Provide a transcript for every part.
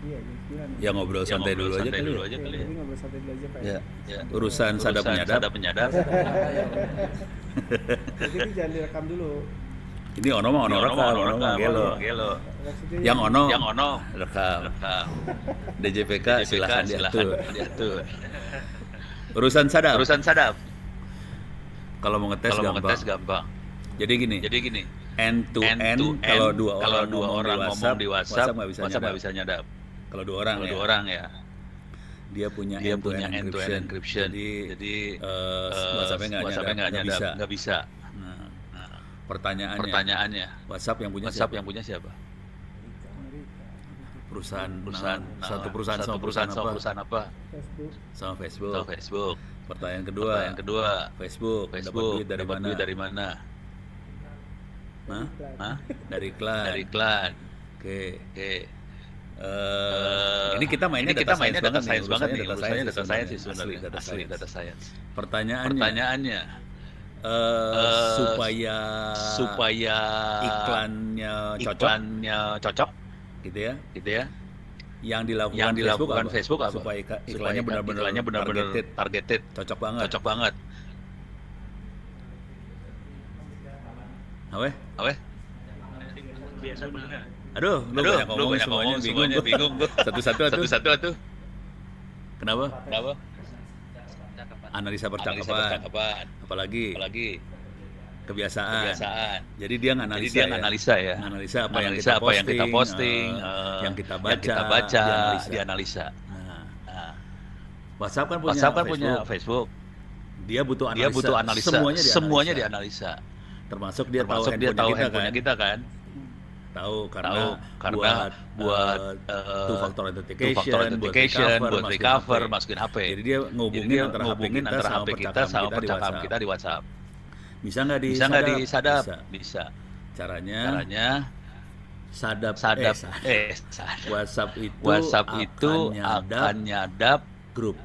Iya, jam 9. Ya ngobrol santai dulu aja kali ya. Jadi ngobrol santai dulu aja, Pak. Ya. Urusan sadap menyadap. Jadi ini jangan direkam dulu. Ini ono mah ono rekam, ono mah gelo. Maksudnya Yang ono rekam. DJPK silakan diatur. Urusan sadap. Kalau mau ngetes gampang. Jadi gini. End to end kalau dua orang ngomong di WhatsApp nggak bisa nyadap. Kalau dua orang ya. Dia punya end to end encryption. Jadi WhatsApp-nya nggak bisa. Nah, pertanyaannya, WhatsApp yang punya siapa? Perusahaan satu perusahaan apa? Sama Facebook. Pertanyaan kedua, Facebook dapat duit dari mana? Dari iklan. Oke. Ini kita mainnya data science banget nih. Data science sih sebenarnya. Asli data science. Pertanyaannya, supaya iklannya cocok, gitu ya. Yang dilakukan Facebook apa? Supaya iklannya benar-benar targeted, cocok banget. Apa? Biasa benar. Aduh, lu banyak ngomong semuanya bingung gua. Satu-satu atuh. Kenapa? Analisa percakapan. Apalagi kebiasaan. Jadi dia nganalisa ya. Analisa apa yang kita posting, yang kita baca, dianalisa. Nah, WhatsApp kan punya Facebook. Dia butuh analisa. Semuanya dianalisa. Termasuk dia tahu handphone kita kan. Tahu karena buat two factor authentication, buat recover, masukin HP. Jadi dia ngehubungin antara HP kita sama percakapan kita di WhatsApp. Bisa nggak disadap? Bisa. Caranya sadap. WhatsApp itu akan nyadap grup.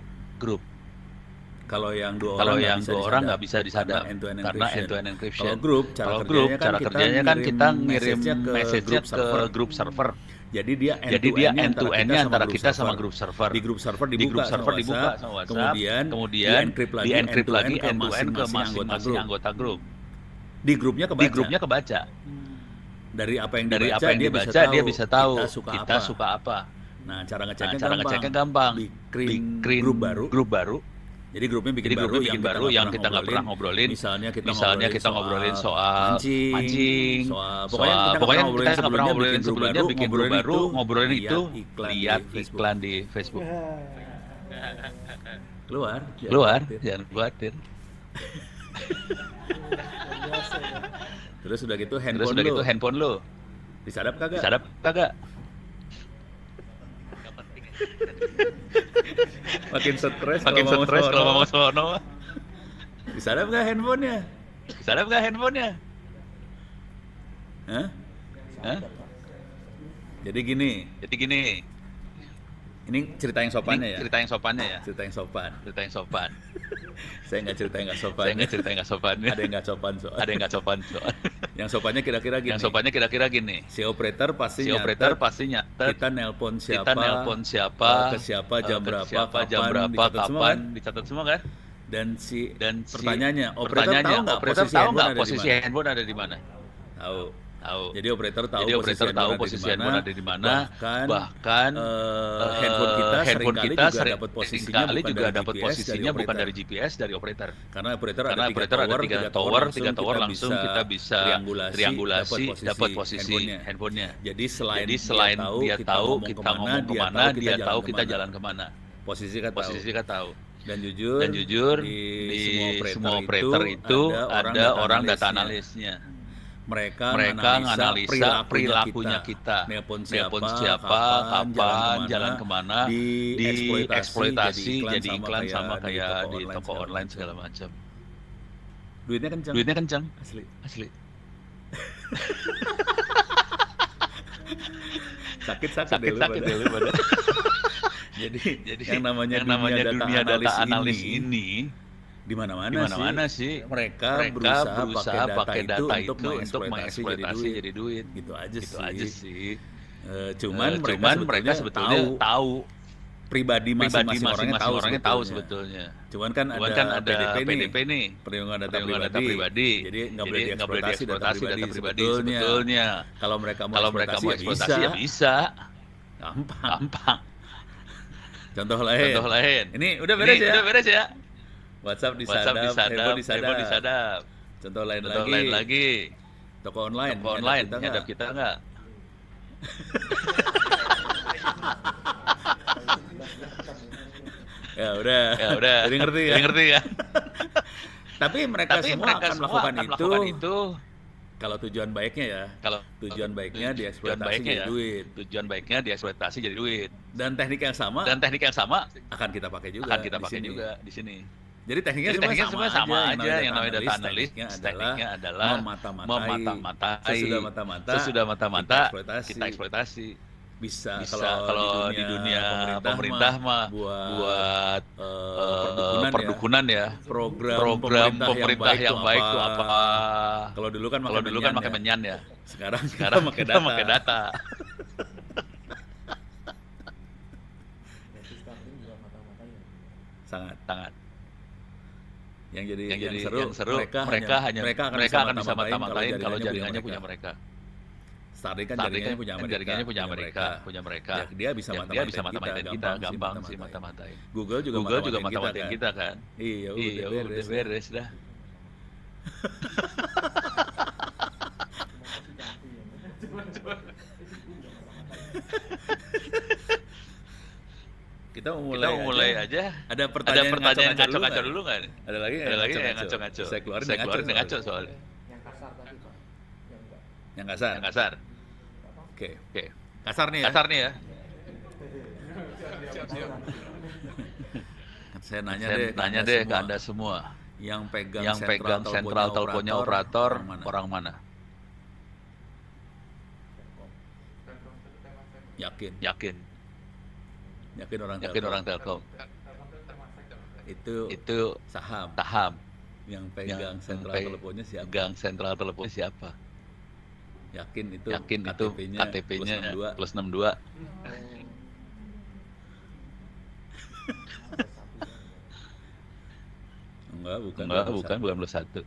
Kalau yang dua orang nggak bisa disadap karena end-to-end encryption. Kalau grup, cara kerjanya kan kita ngirim message-nya ke grup server. Jadi dia end-to-end-nya antara kita sama grup server. Di grup server dibuka sama WhatsApp. Kemudian di-encrypt lagi end-to-end ke masing-masing anggota grup. Di grupnya kebaca. Dari apa yang dibaca dia bisa tahu kita suka apa. Nah, cara ngeceknya gampang. Bikin grup baru. Jadi grupnya bikin baru yang kita nggak pernah ngobrolin. Misalnya kita ngobrolin soal mancing. Pokoknya kita nggak pernah ngobrolin sebelumnya, bikin grup baru, ngobrolin itu, lihat iklan di Facebook. Keluar, jangan khawatir. Terus udah gitu handphone lo. Disadap kagak? Makin stres kalau mau sono. Disadap nggak handphonenya? Hah? Jadi gini. Ini cerita yang sopannya ya. Cerita yang sopan. Saya nggak cerita yang nggak sopan. Ada yang nggak sopan soal. Yang sopannya kira-kira gini. Si operator pasti nyatet. Kita nelpon siapa. Ke siapa, jam berapa, kapan. Dicatat semua kan? Dan pertanyaannya, operator tahu nggak posisi handphone ada di mana? Tahu. Jadi operator tahu posisi handphone ada di mana. Bahkan handphone kita seringkali juga dapat posisinya bukan dari GPS, dari operator. Karena operator ada 3 tower langsung kita bisa triangulasi dapat posisi handphonenya. Jadi selain dia tahu kita ngomong kemana, dia tahu kita jalan kemana. Posisi kita tahu. Dan jujur di semua operator itu ada orang data analisnya. Mereka menganalisa perilakunya kita. Nelpon siapa, kapan, jalan kemana, dieksploitasi jadi iklan sama kayak di toko online segala macam. Duitnya kencang. Asli. Sakit dulu pada. Jadi yang namanya dunia data analis ini di mana-mana sih mereka berusaha pakai data itu untuk mengeksploitasi jadi duit. Gitu aja sih. Cuman mereka sebetulnya tahu pribadi masing-masing orangnya tahu sebetulnya. Cuman kan ada PDP nih, perlindungan data pribadi. Jadi nggak boleh dieksploitasi data pribadi sebetulnya. Kalau mereka mau eksploitasi ya bisa. Gampang. Contoh lain. Ini udah beres ya. WhatsApp disadap, Hebo disadap. Contoh lain lagi. Toko online nyadap kita nggak? Ya udah. Jadi ngerti kan? Tapi mereka semua akan melakukan itu kalau tujuan baiknya ya. Kalau tujuan baiknya dieksploitasi jadi duit. Dan teknik yang sama akan kita pakai juga di sini. Jadi tekniknya semua sama aja. Yang namanya data analis tekniknya adalah memata-matai. Sesudah mata-mata kita eksploitasi. Bisa kalau di dunia pemerintah mah buat perdukunan ya. Program pemerintah yang baik itu apa? Kalau dulu kan pakai menyan ya. Sekarang kita pakai data. Sangat. Yang seru mereka akan bisa mata-matain kalau jaringannya punya mereka. Starlink kan jaringannya punya mereka. Ya, dia bisa mata-matain kita, gampang sih mata-matain. Google juga mata-matain kita kan. Iya, udah beres dah. Kita mau mulai aja. Ada pertanyaan ngaco-ngaco dulu nggak? Ada lagi yang ngaco-ngaco. Saya keluarin yang ngaco soalnya. Yang kasar. Oke. Kasar nih ya. Saya nanya deh ke Anda semua. Yang pegang sentral teleponnya operator orang mana? Yakin orang Telkom. Itu saham. Yang pegang sentral teleponnya siapa? Yakin itu KTP-nya plus 62. Bukan plus 1.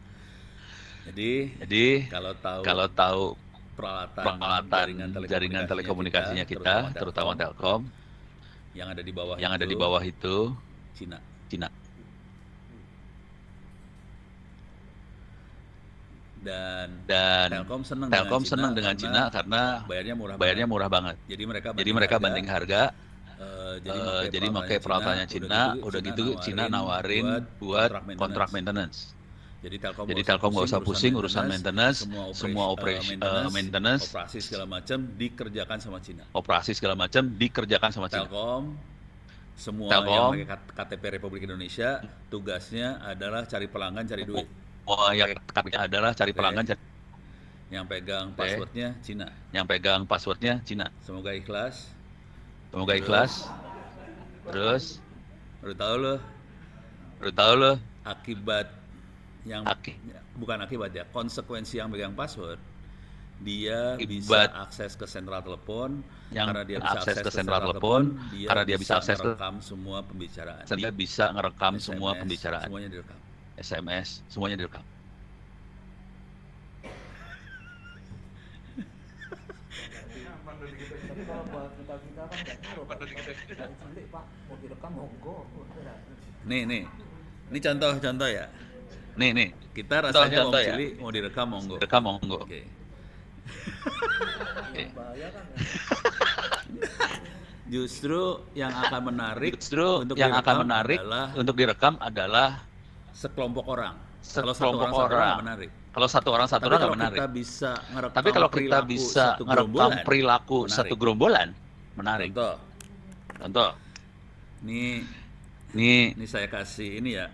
Jadi kalau tahu peralatan jaringan telekomunikasinya kita, terutama Telkom, yang ada di bawah itu Cina. Dan Telkom senang dengan Cina karena bayarnya murah banget. Jadi mereka banding harga. Jadi pakai peralatannya Cina. Udah gitu Cina nawarin buat kontrak maintenance. Jadi Telkom nggak usah pusing urusan maintenance, semua maintenance, operasi segala macam dikerjakan sama Cina. Telkom yang pakai KTP Republik Indonesia tugasnya adalah cari pelanggan, cari duit. Yang pegang passwordnya Cina. Semoga ikhlas. Terus udah tahu lo konsekuensi yang pegang password, dia bisa akses ke sentral telepon. Karena dia bisa akses ke sentral telepon, dia bisa ngerekam semua pembicaraan. Semuanya direkam. SMS, semuanya direkam. Tapi kalau buat kita kan nggak tahu Pak. Dari cilik Pak mau direkam monggo. Nih contoh ya. Nih kita rasanya mau cilik mau direkam monggo. Oke. Bahaya kan ya. Justru yang akan menarik untuk direkam adalah sekelompok orang. Kalau satu orang nggak menarik. Tapi kalau kita bisa ngerekam perilaku satu gerombolan, menarik. Contoh. Ini saya kasih ini ya.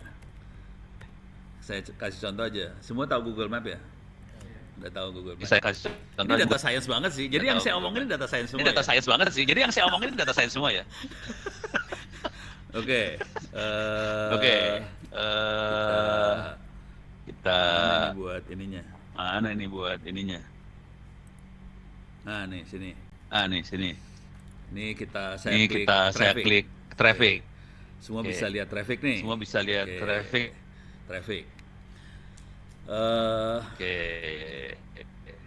Saya kasih contoh aja. Semua tahu Google Map ya? Udah tahu Google Map. Saya kasih contoh. Ini data science banget sih. Jadi yang saya omongin data science semua ya. Oke. Kita mana ini buat ininya. Nah, nih sini. Nih sini. Ini Ini saya klik traffic. Semua bisa lihat traffic nih. Semua bisa lihat traffic. Oke.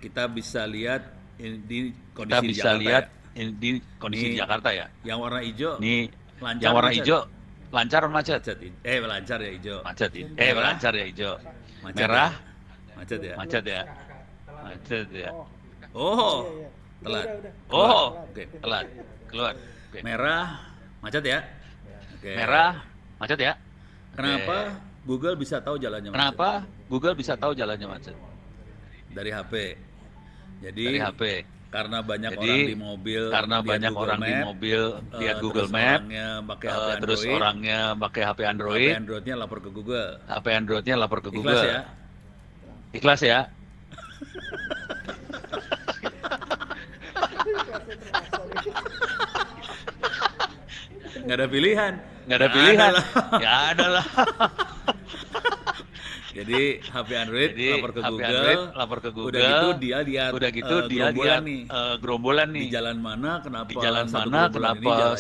Kita bisa lihat di kondisi Kita bisa lihat di kondisi di Jakarta ya. Yang warna hijau. Ini lancar, yang warna macet. hijau lancar macet. Lancar ya hijau. Macet. Lancar ya hijau. Macet Merah. Macet ya. Macet ya. Oh, telat. Oh, oke, telat. Keluar. Oke. Merah, macet ya. Oke. Merah, macet ya. Kenapa Google bisa tahu jalannya macet? Kenapa Google bisa tahu jalannya macet? Dari HP. Jadi Dari HP. Karena banyak orang di mobil, karena banyak orang di mobil lihat Google Map, terus orangnya pakai HP Android. HP Androidnya lapor ke Google. HP Androidnya lapor ke Google. Ikhlas ya. Ikhlas ya. Nggak ada pilihan. Nggak ada pilihan. Ya ada lah. Jadi HP Android lapor ke Google. Udah gitu dia lihat gerombolan nih. Di jalan mana kenapa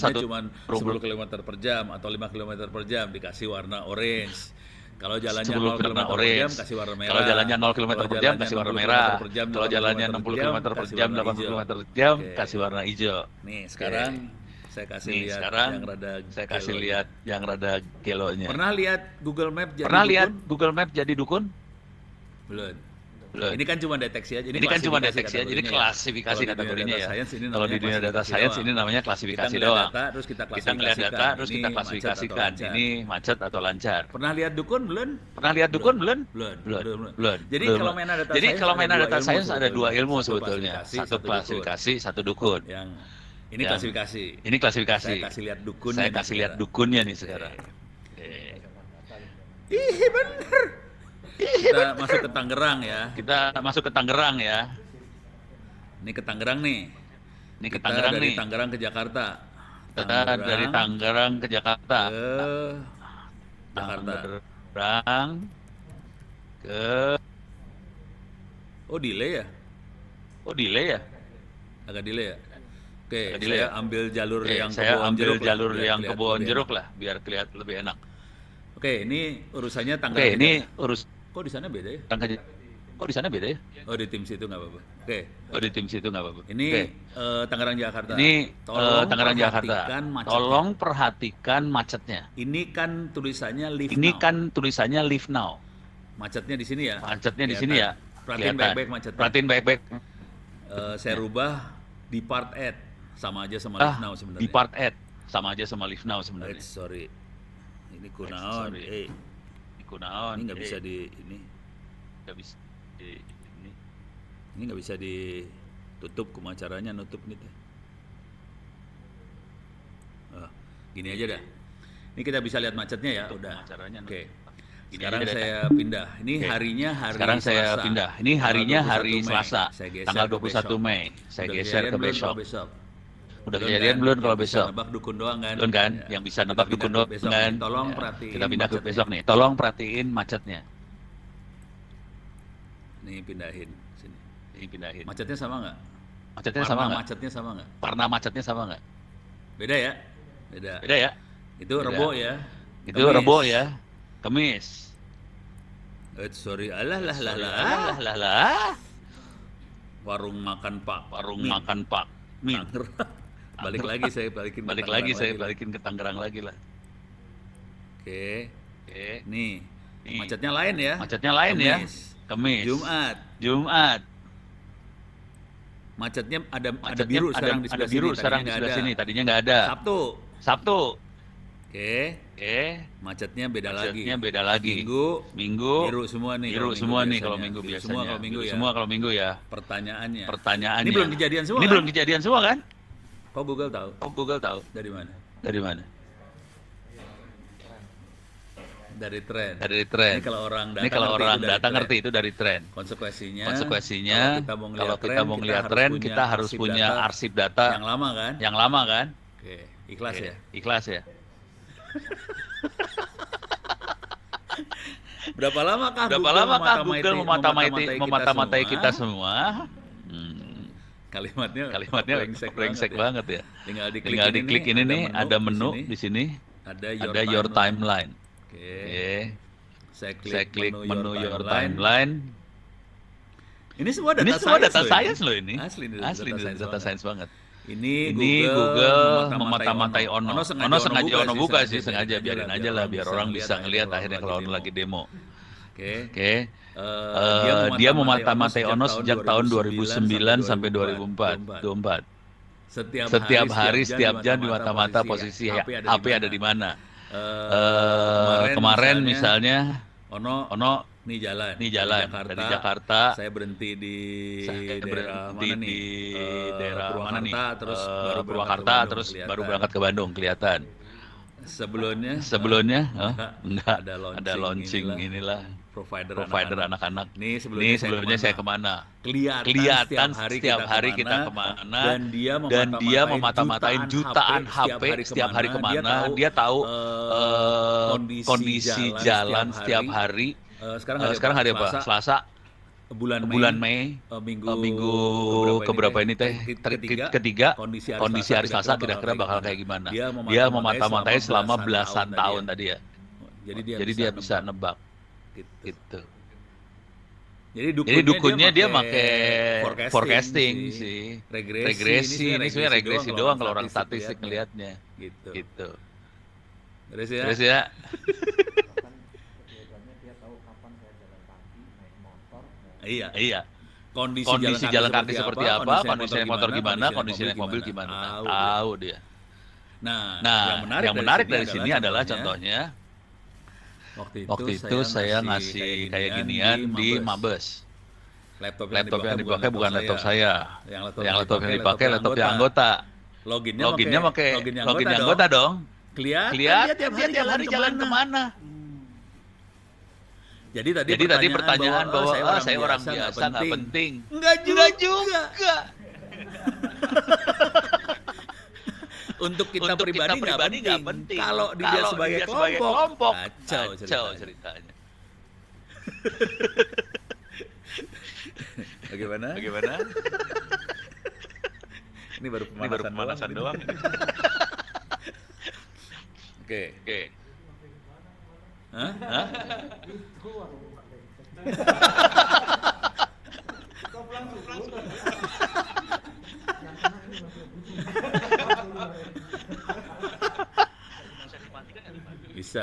satu cuma 10 km per jam atau 5 km per jam dikasih warna orange. Kalau jalannya 0 km per jam kasih warna merah. Kalau jalannya 0 km per jam kasih warna merah. Kalau jalannya 60 km per jam, 80 km per jam kasih warna hijau. Nih, sekarang saya kasih lihat yang rada gelonya. Pernah lihat Google Map jadi dukun? Belum. Ini kan cuma deteksi aja. Ini klasifikasi kategorinya ya. Kalau di dunia data science ini namanya klasifikasi doang. Kita ngelihat data, terus kita klasifikasikan. Ini macet atau lancar. Pernah lihat dukun belum? Belum. Jadi kalau main data science ada dua ilmu sebetulnya. Satu klasifikasi, satu dukun. Ini klasifikasi. Saya kasih lihat dukunnya nih sekarang. Ih, bener. Kita masuk ke Tangerang ya. Ini ke Tangerang nih. Dari Tangerang ke Jakarta. Dari Tangerang ke Jakarta. Tangerang ke. Oh, delay ya? Agak delay ya? Oke, saya ambil jalur yang Kebon Jeruk lah, biar kelihatan lebih enak. Oke, ini urusannya Tangerang. Kok di sana beda ya? Oh, di tim situ nggak apa-apa. Oke. Ini Tangerang Jakarta. Tangerang Jakarta. Tolong perhatikan macetnya. Ini kan tulisannya live now. Macetnya di sini ya? Perhatiin baik-baik. Saya rubah di part add. Sama aja sama live now sebenarnya. Di part add sama aja sama live now sebenarnya. Sorry. Ini kunaon. Ini nggak bisa di ini. Ini nggak bisa ditutup kumacaranya nutup nih teh. Gini aja dah. Ini kita bisa lihat macetnya ya, udah. Oke. Sekarang saya pindah. Ini harinya hari Selasa. Tanggal 21 Mei. Saya geser ke besok. Udah kejadian belum kalau besok? Nebak dukun doang kan? Belum kan? Yang bisa nebak dukun doang kan? Tolong perhatiin. Kita pindah ke besok nih. Tolong perhatiin macetnya. Nih pindahin sini. Macetnya sama nggak? Warna macetnya sama nggak? Beda ya? Itu Rebo ya? Rebo ya. Kamis. Sorry. Warung makan Pak. Min. Balik lagi saya balikin ke Tangerang lagi lah. Oke. Nih. Macetnya lain ya? Kamis. Jumat. Macetnya ada biru sekarang di sebelah sini. Tadinya nggak ada. Sabtu. Oke. Macetnya beda lagi. Minggu. Biru semua nih kalau Minggu biasanya. Semua kalau Minggu ya. Pertanyaannya. Ini belum kejadian semua. Kan? Kok Google tahu? Dari mana? Dari tren. Ini kalau orang data ngerti itu dari tren. Konsekuensinya kalau kita mau ngelihat tren, kita harus punya arsip data yang lama kan? Oke, ikhlas ya. Berapa lamakah Google memata-matai kita semua? Kalimatnya brengsek banget ya. Tinggal Tinggal diklik ini nih, ada menu di sini, ada your timeline. Oke. Saya klik menu your timeline. Ini semua data science loh ini. Asli data science banget. Ini Google memata-matai Ono. Ono sengaja Ono buka sih, sengaja biarin aja lah biar orang bisa ngelihat akhirnya kalau Ono lagi demo. Oke. Dia memata-matai Ono sejak tahun 2009 sampai 2024. Setiap hari, setiap jam di mata-mata posisi HP ada di mana. Kemarin misalnya Ono nih jalan dari Jakarta. Saya berhenti di daerah mana nih? Terus Purwakarta, terus baru berangkat ke Bandung, kelihatan. Sebelumnya enggak ada launching inilah provider anak-anak. Nih sebelumnya saya kemana? Kelihatan setiap hari kita kemana, dan dia memata-matain jutaan HP setiap hari kemana. Dia tahu kondisi jalan setiap hari. Sekarang hari apa? Selasa. Bulan Mei, minggu keberapa ini ketiga, kondisi hari Selasa kira-kira bakal kayak gimana. Dia memata-matai selama belasan tahun tadi ya. Jadi dia bisa nebak. Gitu. Jadi dukunnya dia pakai forecasting sih. Regresi ini sebenarnya regresi doang kalau orang statistik ngelihatnya. Gitu. Terus ya. Iya. Kondisi jalan kaki seperti apa, kondisi naik motor gimana, kondisi naik mobil gimana. Tahu dia. Nah, yang menarik dari sini adalah contohnya waktu itu saya ngasih kayak ginian di Mabes. Laptop yang dipakai bukan laptop saya. Yang laptop yang dipakai laptop yang anggota. Loginnya pakai login anggota dong. Kelihatan dia tiap hari jalan kemana. Jadi tadi pertanyaan bahwa saya orang biasa nggak penting. Enggak juga. Untuk kita pribadi nggak penting. Kalau dilihat sebagai kelompok, kacau ceritanya. Bagaimana? Ini baru pemanasan doang. Oke. Hah?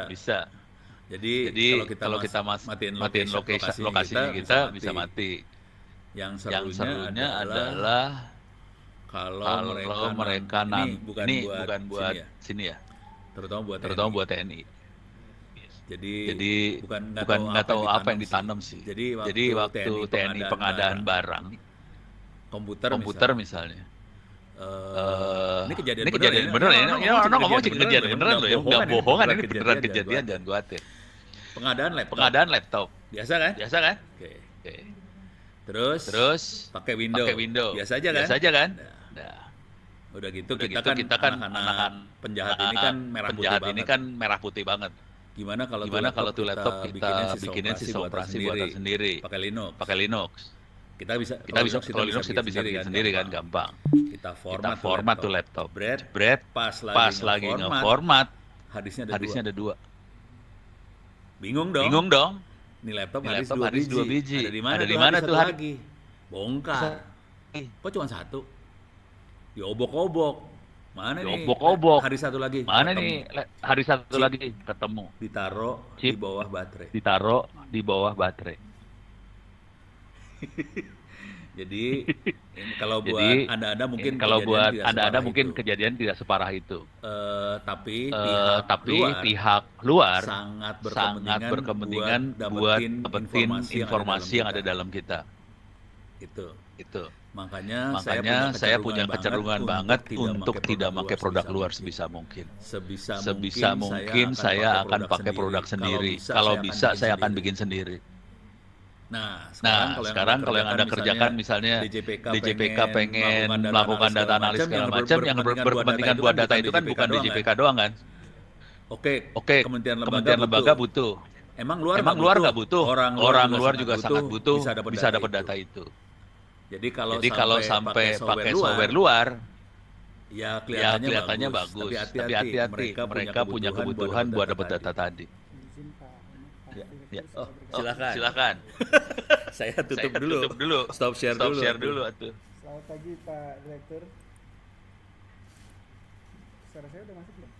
Bisa. Jadi kalau kita matiin lokasinya kita bisa mati. Yang serunya adalah kalau mereka ini bukan buat sini ya. Terutama buat TNI. Jadi bukan nggak tahu apa yang ditanam sih. Jadi waktu TNI pengadaan barang, komputer misalnya. Ini kejadian bener ya. Ini orang ngomong sih kejadian beneran loh ya. Nggak bohongan, ini beneran kejadian, jangan khawatir. Pengadaan laptop. Biasa kan? Oke. Terus pakai Windows. Biasa aja kan? Nah. Udah gitu kita kan anak-anak penjahat ini kan merah putih banget. Gimana kalau tuh laptop kita bikinin sistem operasi buatan sendiri. Pakai Linux. Kita bisa kalau Linux kita bisa bikin sendiri kan, gampang. Kita format tuh laptop. Bread pas lagi nge-format harddisknya ada 2. Bingung dong. Ini laptop harddisk 2 biji. Ada di mana tuh harddisk? Bongkar. Kok cuma 1? Diobok-obok. Mana nih? Hari satu lagi. Ketemu. Ditaruh di bawah baterai. Jadi kalau buat Anda mungkin kejadian tidak separah itu. Tapi pihak luar sangat berkepentingan buat dapetin informasi yang ada dalam kita. Itu. Makanya saya punya kecenderungan banget untuk tidak pakai produk luar sebisa mungkin. Sebisa mungkin saya akan pakai produk sendiri. Kalau bisa saya akan bikin sendiri. Nah, sekarang kalau yang Anda kerjakan misalnya DJPK pengen melakukan data analis segala macam, yang berkepentingan buat data itu kan bukan DJPK doang kan? Oke, Kementerian Lembaga butuh. Emang luar nggak butuh? Orang luar juga sangat butuh bisa dapat data itu. Jadi kalau sampai pakai software luar, ya kelihatannya bagus. Tapi hati-hati, mereka punya kebutuhan buat dapat data tadi. Izin Pak, Ya. Pak Silakan. Saya tutup dulu. Stop share dulu atuh. Selamat pagi Pak Direktur. Suara saya udah masuk belum?